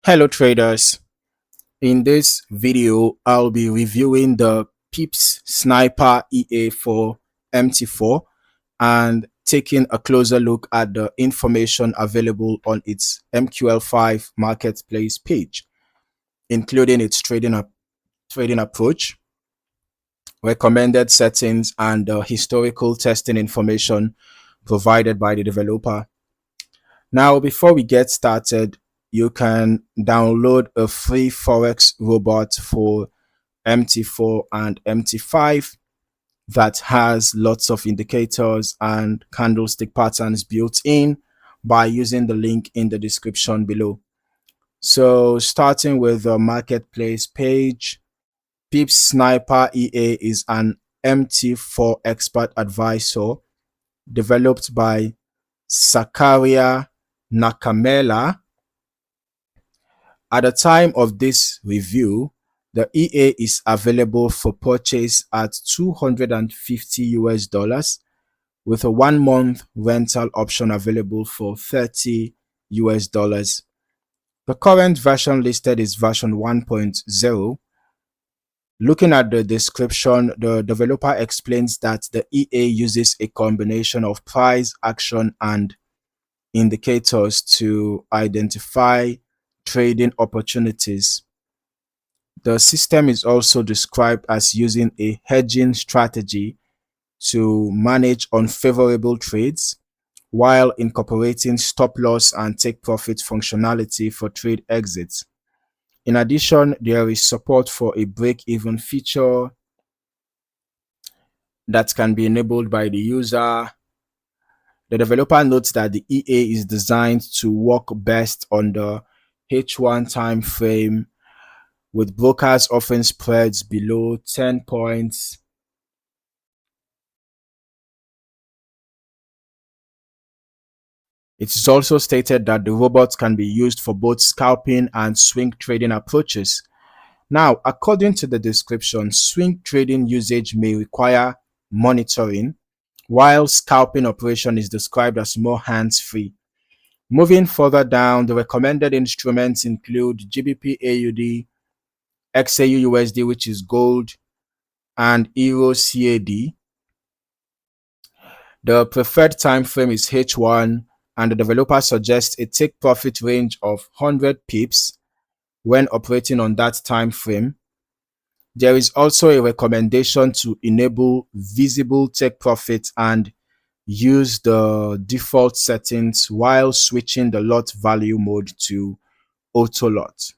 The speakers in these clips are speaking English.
Hello traders, in this video I'll be reviewing the PiPs Sniper EA for MT4 and taking a closer look at the information available on its MQL5 Marketplace page, including its trading approach, recommended settings, and the historical testing information provided by the developer. Now, before we get started, you can download a free Forex robot for MT4 and MT5 that has lots of indicators and candlestick patterns built in by using the link in the description below. So starting with the marketplace page, Pips Sniper EA is an MT4 expert advisor developed by Sakaria Nakamela. At the time of this review, the EA is available for purchase at 250 US dollars with a 1 month rental option available for 30 US dollars. The current version listed is version 1.0. Looking at the description, the developer explains that the EA uses a combination of price, action, and indicators to identify trading opportunities. The system is also described as using a hedging strategy to manage unfavorable trades while incorporating stop loss and take profit functionality for trade exits. In addition, there is support for a break-even feature that can be enabled by the user. The developer notes that the EA is designed to work best on the H1 time frame, with brokers offering spreads below 10 points. It is also stated that the robot can be used for both scalping and swing trading approaches. Now, according to the description, swing trading usage may require monitoring, while scalping operation is described as more hands-free. Moving further down, the recommended instruments include GBP AUD, XAU USD, which is gold, and Euro CAD. The preferred time frame is H1, and the developer suggests a take profit range of 100 pips when operating on that time frame. There is also a recommendation to enable visible take profit and use the default settings while switching the lot value mode to auto lot.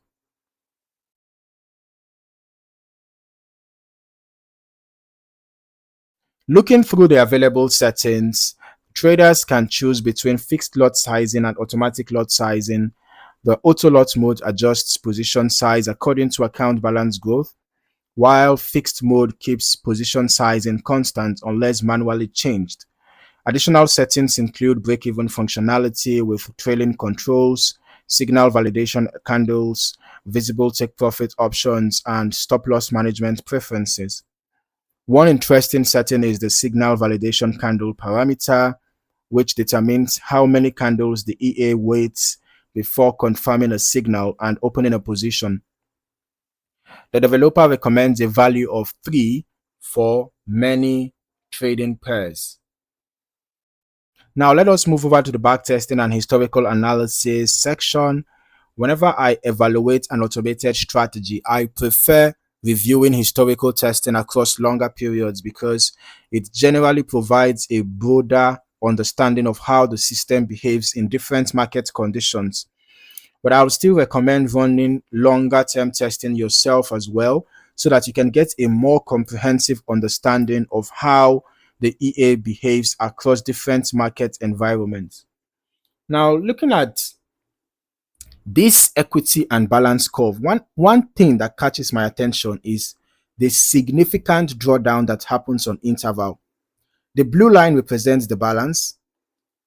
Looking through the available settings, traders can choose between fixed lot sizing and automatic lot sizing. The auto lot mode adjusts position size according to account balance growth, while fixed mode keeps position sizing constant unless manually changed. Additional settings include break-even functionality with trailing controls, signal validation candles, visible take profit options, and stop loss management preferences. One interesting setting is the signal validation candle parameter, which determines how many candles the EA waits before confirming a signal and opening a position. The developer recommends a value of 3 for many trading pairs. Now let us move over to the backtesting and historical analysis section. Whenever I evaluate an automated strategy, I prefer reviewing historical testing across longer periods because it generally provides a broader understanding of how the system behaves in different market conditions. But I would still recommend running longer term testing yourself as well, so that you can get a more comprehensive understanding of how the EA behaves across different market environments. Now, looking at this equity and balance curve, one thing that catches my attention is the significant drawdown that happens on interval. The blue line represents the balance,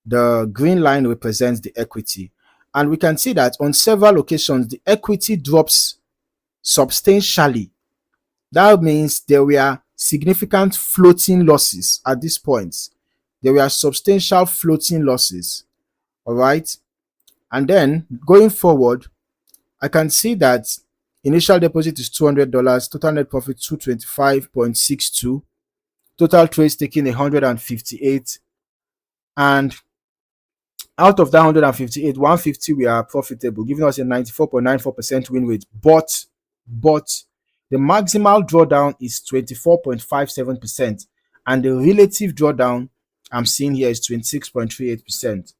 the green line represents the equity. And we can see that on several occasions, the equity drops substantially. That means there were significant floating losses at this point. There were substantial floating losses. All right. And then going forward, I can see that initial deposit is $200, total net profit 225.62, total trades taking 158, and out of that 158, 150 we are profitable, giving us a 94.94% win rate. But the maximal drawdown is 24.57%, and the relative drawdown I'm seeing here is 26.38%.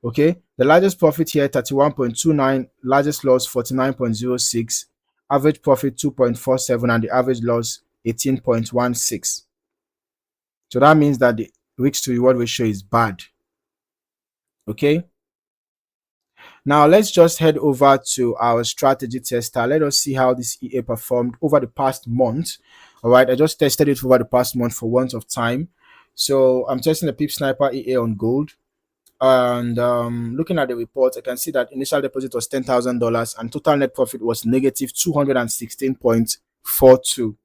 Okay, the largest profit here 31.29, largest loss 49.06, average profit 2.47, and the average loss 18.16. So that means that the risk to reward ratio is bad. Okay, now let's just head over to our strategy tester. Let us see how this EA performed over the past month. All right, I just tested it over the past month for want of time. So I'm testing the Pip Sniper EA on gold. And looking at the report, I can see that initial deposit was $10,000 and total net profit was negative 216.42.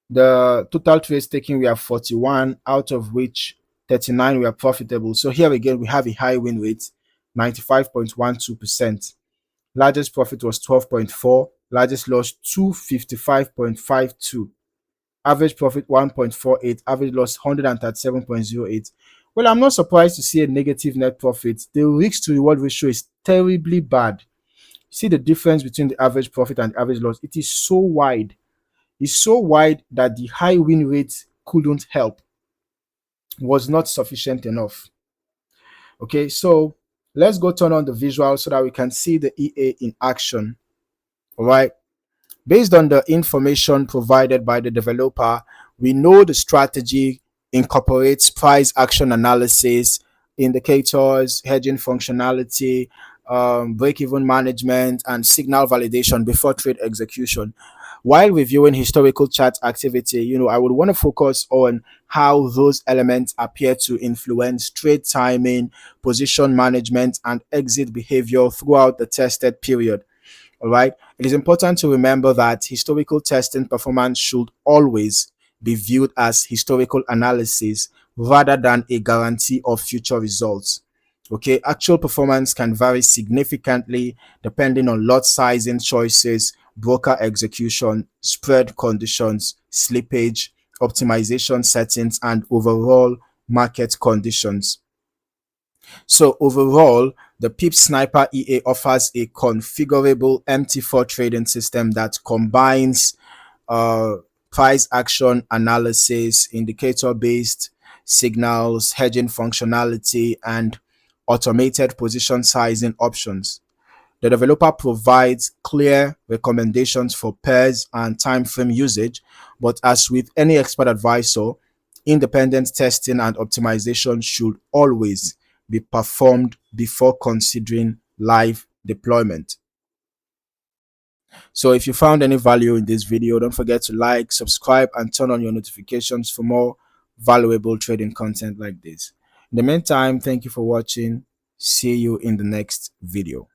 The total trades taking we have 41, out of which 39 were profitable. So here again we have a high win rate, 95.12%. Largest profit was 12.4, largest loss 255.52. Average profit 1.48, average loss 137.08. Well, I'm not surprised to see a negative net profit. The risk to reward ratio is terribly bad. See the difference between the average profit and the average loss. It is so wide. It's so wide that the high win rate couldn't help, was not sufficient enough. Okay, so let's go turn on the visual so that we can see the EA in action. All right. Based on the information provided by the developer, we know the strategy incorporates price action analysis, indicators, hedging functionality, break-even management, and signal validation before trade execution. While reviewing historical chart activity, I would want to focus on how those elements appear to influence trade timing, position management, and exit behavior throughout the tested period. All right. It is important to remember that historical testing performance should always be viewed as historical analysis rather than a guarantee of future results. Okay. Actual performance can vary significantly depending on lot sizing choices, broker execution, spread conditions, slippage, optimization settings, and overall market conditions. So overall, the PIP Sniper EA offers a configurable MT4 trading system that combines uh, price action analysis, indicator-based signals, hedging functionality, and automated position sizing options. The developer provides clear recommendations for pairs and time frame usage, but as with any expert advisor, independent testing and optimization should always be performed before considering live deployment. So if you found any value in this video, don't forget to like, subscribe, and turn on your notifications for more valuable trading content like this. In the meantime, thank you for watching. See you in the next video.